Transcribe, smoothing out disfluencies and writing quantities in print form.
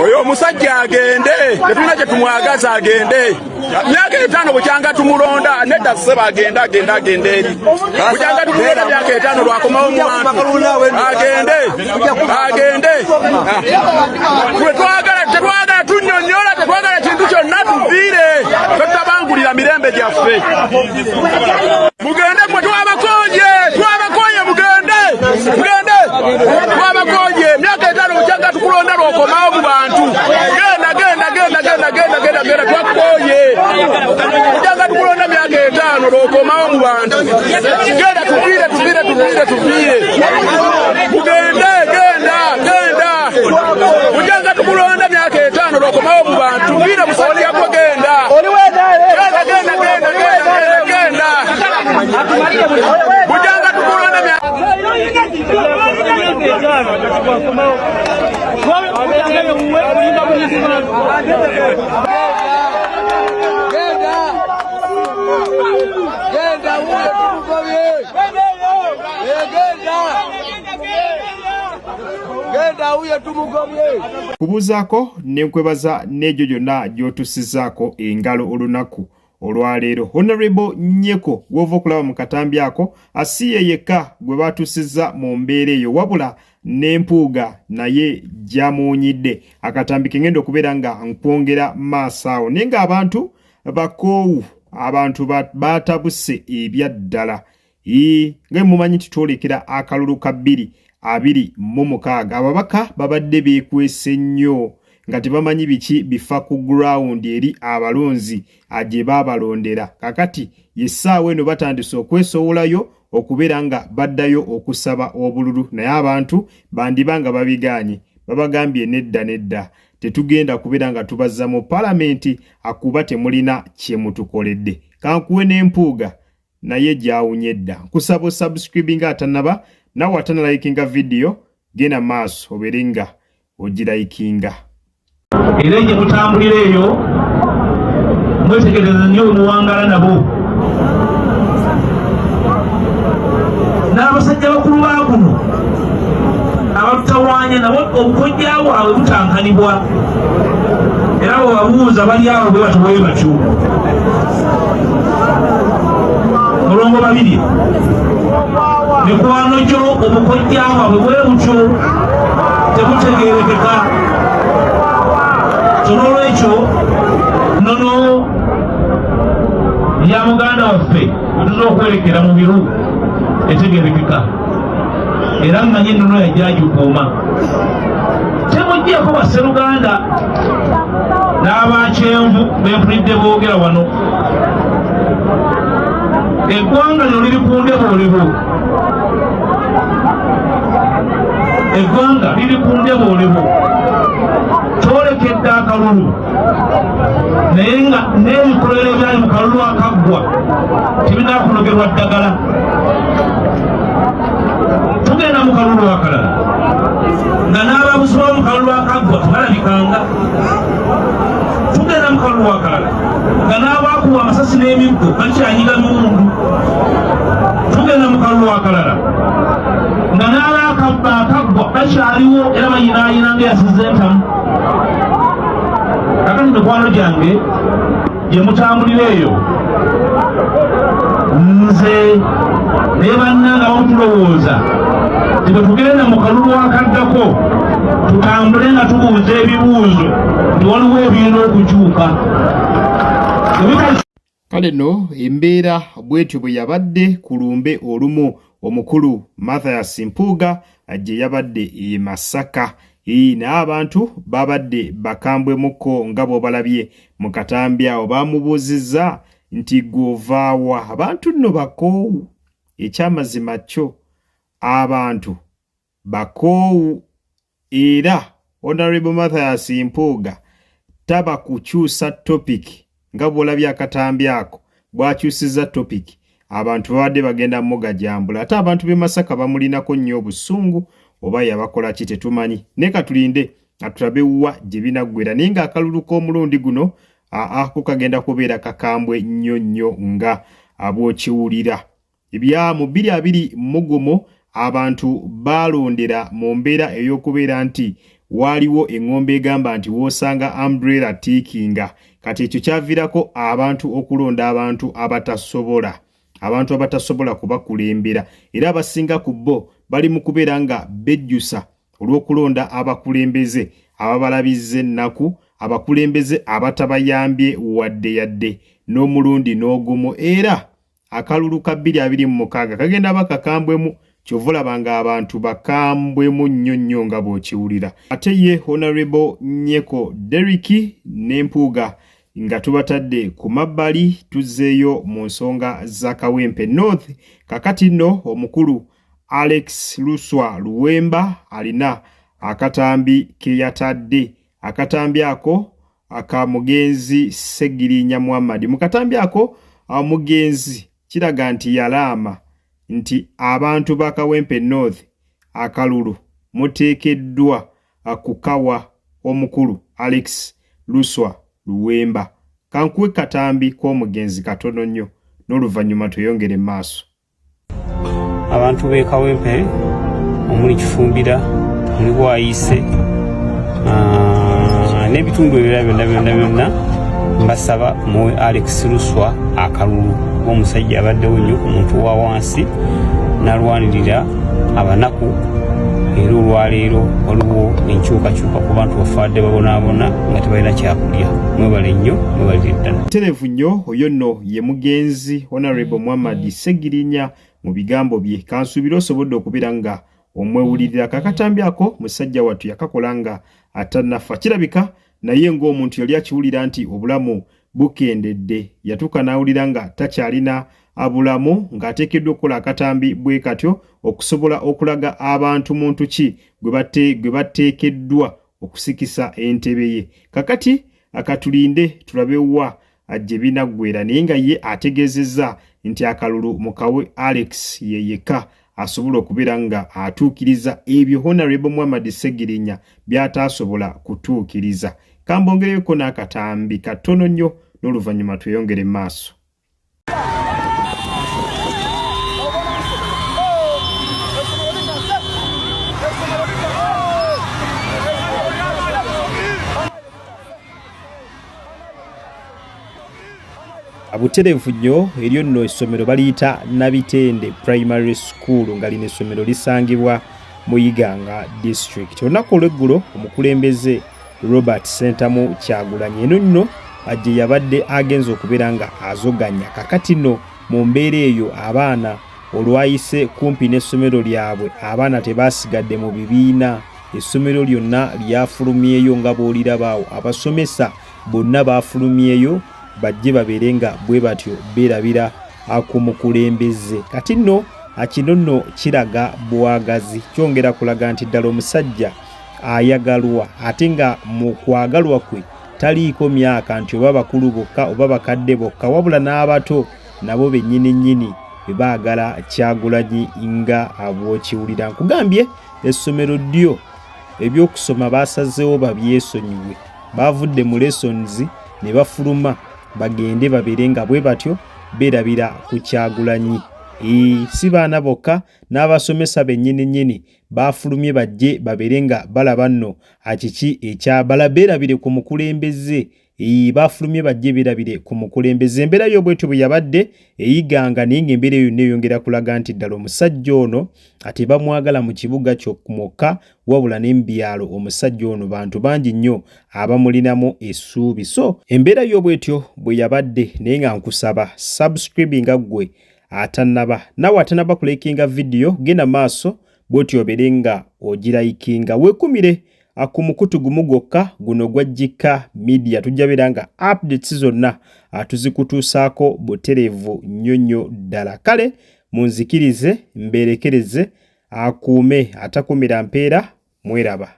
oyo omusajja agende tetulina kye tumwagaza agende myaka 5 bukyanga tumulonda nedda sseba agende eri bukyanga tumulonda myaka 5 lwakomawo omuntu agende tetwagala tunnyonnyola tetwagala kintu kyonna tuviire totabangulira mirembe gyaffe mugende mwe twabakonye mugende twabakonye myaka 5 bukyanga tukulonda lwokomawo mu bantu genda twakukonye bukyanga tukulonda myaka 5 lwokomawo mu bantu genda tuviire mugende genda bukyanga tukulonda myaka 5 lwokomawo mu bantu viire musoli yako genda bukyanga tukulonda myaka kubuzaako nenkwebaza n'egyo gyonna gy'otusizaako engalo olunaku olwaleero. Honorable Nyeko wova okulaba mu katambi ako asiye yekka gwe batusiza mu mbeera eyo wabula n'empuuga naye gyamuwunyidde akatambi ke ngenda okubeera nga nkwongera maaso awo naye nga abantu bakoowu abantu batabuse ebyaddala nga mumanyi tutwolekera akalulu ka 2026 ababaka babadde beekwese nnyo nga tebamanyi biki bifa ku ground eri abalonzi gye babalondera kakati yessaawa eno batandise okwesowolayo okubeera nga baddayo okusaba obululu naye abantu bandibanga babiganye babagambye nedda tetugenda kubeera nga tubazza mu palamenti akuba temulina kye mutukoledde kankuwe n'empuuga naye gyawunyedda nkusaba subscribing atanaba nawe atanalayikinga video genda maaso oberenga ogirayikinga era gye mutambulira eyo mwetegereza nnyo muwangala nabo n'abasajja bakulu ba kuno abatutawaanya nabo obukojja bwabwe butankanibwa era bwe babuuza bali awo bwe batubwe batyo mulongo 2 mikwano gyo obukojja bwabwe bwe butyo tebutegeerekeka olwekyo nono ya muganda waffe tuza okwerekera mu biru etegerekeka era mmanyi ennono yajagikuuma temuggyeko basseruganda n'abakyenvu benfulidde boogera wano eggwanga lino liri ku ndeboolebo twolekedde akalulu naye nga n'ebikolero ebyali mu kalulu akaggwa tebinakunogerwa ddagala tugenda mu kalulu akalala nga n'ababuzi bo mu kalulu akaggwa tebalabikanga tugenda mu kalulu akalala nga n'abaakuba amasasi n'emiggo bakyanyiga miwundu tugenda mu kalulu akalala nga n'abaakabba akaggwa bakyaliwo era bayinaayina ng'eyasize entamu kakati mikwano gyange gye mutambulira eyo nze naye bannanga bamutulowooza tibwe tugenda mu kalulu akaddako tutambule nga tubuuza ebibuuzo nti waliwo ebirina okukyuka kale no embeera bwetyo bwe yabadde ku lumbe olumu omukulu Mathias Mpuuga gye yabadde e Masaka n'abantu babadde bakambwemuko nga bw'obalabye mu katambi awo bamubuuzizza nti govaawa abantu nno bakoowu ekyamazima kyo abantu bakoowu era Honorable Mathias Mpuuga taba kukyusa topic nga bw'olabye akatambi ako bw'akyusizza topic abantu babadde bagenda mugajambula ate abantu b'e Masaka bamulinako nnyo obusungu oba yabakola ki tetumanyi ne katulinde atulabe wa gye binaggwera naye nga akalulu k'omulundi guno kukagenda kubeera kakambwe nnyo nga abwokiwulira ebya mu 2020 abantu balondera mu mbeera ey'okubeera nti waliwo engombe egamba nti wosanga umbrella tikinga kati ekyo kyavirako abantu okulonda abantu abatasobola kubakulembera era abasinga ku bo bali mu kubeera nga bejjusa olw'okulonda abakulembeze ababalabize ennaku abakulembeze abatabayambye wadde yadde n'omulundi n'ogumu era akalulu ka 2026 kagenda bakakambwemu kyovulabanga abantu bakambwemu nnyo nga bw'okiwulira ate ye Honorable Nyeko Derrick n'empuuga nga tubatadde ku mabbali tuzzeeyo mu nsonga za Kawempe North kakati nno omukulu Alex Luswa Luwemba alina akatambi ke yatadde akatambi ako aka mugenzi Segirinya Muhammad mu katambi ako mugenzi kiraga nti yalaama nti abantu ba Kawempe North akalulu muteekeddwa kukawa omukulu Alex Luswa Luwemba kankuwe katambi k'omugenzi katono nnyo n'oluvannyuma tuyongere maaso. Abantu be Kawempe omuli Kifumbira muli Bwayise n'ebitundu ebirala byonna mbasaba muwe Alex Luswa akalulu omusajja abaddewo nnyo ku muntu wa wansi n'alwanirira abanaku era olwaleero waliwo enkyukakyuka ku bantu bafaadde babonaabona nga tebalina kyakulya mwebale nnyo mwebalire ddala terevu nnyo oyo nno ye mugenzi Honorable Muhammad Segirinya mu bigambo bye kansuubira osobodde okubeera nga omwewulirira kakatambi ako musajja wattu yakakola nga atannafa kirabika naye ng'omuntu yali akiwulira nti obulamu bukendedde yatuuka n'awulira nga takyalina abulamu ng'ateekeddwa okukola akatambi bwe katyo okusobola okulaga abantu muntu ki gwe bateekeddwa okusikisa entebe ye kakati akatulinde tulabewa ajje binaggwera naye nga ye ategeezezza nti akalulu mukawe Alex yeyeka asobola okubeera nga atuukiriza ebyo Honorable Muhammad Segirinya by'ataasobola kutuukiriza kambongereko n'akatambi katono nnyo n'oluvannyuma tweyongere maaso. Abuterevu nnyo eryo nno essomero baliyita Nabitende Primary School nga lino essomero lisangibwa mu Iganga District. Olunaku olw'eggulo omukulembeze Robert Sentamu Kyagulanyi eno nno ajje yabadde agenza okubeera nga azoganya kakati nno mu mbeera eyo abaana olwayise kumpi n'essomero lyabwe abaana tebaasigadde mu bibiina essomero lyonna lyafulumyeyo nga bw'olirabaawo abasomesa bonna baafulumyeyo bajje babeere nga bwe batyo beerabira akumukulembeze kati nno kino nno kiraga bwagazi kyongera kulaga nti ddala omusajja ayagalwa ate nga mu kwagalwa kwe taliiko myaka nti oba bakulu bokka oba bakadde bokka wabula n'abato nabo bennyini bebaagala Kyagulanyi nga abwokiwulira nkugambye essomero ddyo ebyokusoma baasazeewo babyesonyiwe baavudde mu lessons ne bafuluma bagende babeere nga bwe batyo beerabira ku Kyagulanyi si baana bokka n'abasomesa bennyini baafulumye bajje babeere nga balaba nno kiki ekyabala beerabire ku mukulembeze baafulumye bajje beerabire ku mukulembeze embeera y'obwetu bwe yabadde eyiganga naye ng'embeera eyo neeyongera kulaga nti ddala omusajja ono ate bamwagala mu kibuga ky'okumokka wabula ne mu byalo omusajja ono bantu bangi nnyo abamulinamu essuubi so embeera y'obwetyo bwe yabadde naye nga nkusaba subscribinga ggwe nawe atanaba kulikinga video genda maaso bw'otyo obeere nga ogirayikinga weekumire ku mukutu gumu gwokka guno gwa Jika Media tujja beera nga updates zonna tuzikutuusaako butereevu nnyo ddala kale munzikirize mbeerekereze akuume atakumira mpeera mweraba.